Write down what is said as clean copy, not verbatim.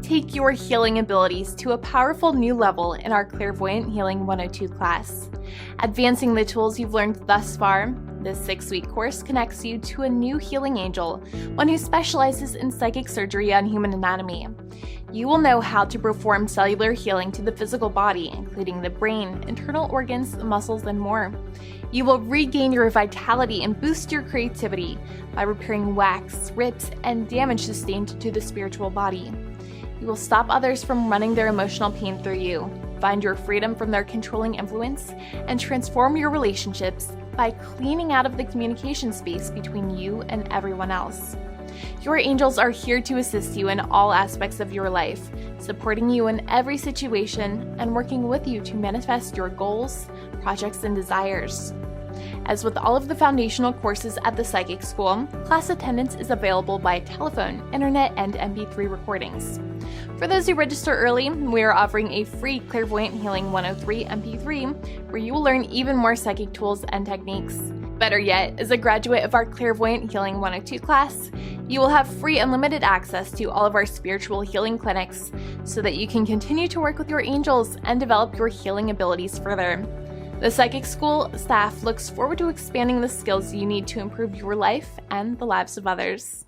Take your healing abilities to a powerful new level in our Clairvoyant Healing 102 class. Advancing the tools you've learned thus far, this 6-week course connects you to a new healing angel, one who specializes in psychic surgery on human anatomy. You will know how to perform cellular healing to the physical body, including the brain, internal organs, muscles, and more. You will regain your vitality and boost your creativity by repairing wax, rips, and damage sustained to the spiritual body. You will stop others from running their emotional pain through you, find your freedom from their controlling influence, and transform your relationships by cleaning out of the communication space between you and everyone else. Your angels are here to assist you in all aspects of your life, supporting you in every situation and working with you to manifest your goals, projects, and desires. As with all of the foundational courses at the Psychic School, class attendance is available by telephone, internet, and MP3 recordings. For those who register early, we are offering a free Clairvoyant Healing 103 MP3 where you will learn even more psychic tools and techniques. Better yet, as a graduate of our Clairvoyant Healing 102 class, you will have free unlimited access to all of our spiritual healing clinics so that you can continue to work with your angels and develop your healing abilities further. The Psychic School staff looks forward to expanding the skills you need to improve your life and the lives of others.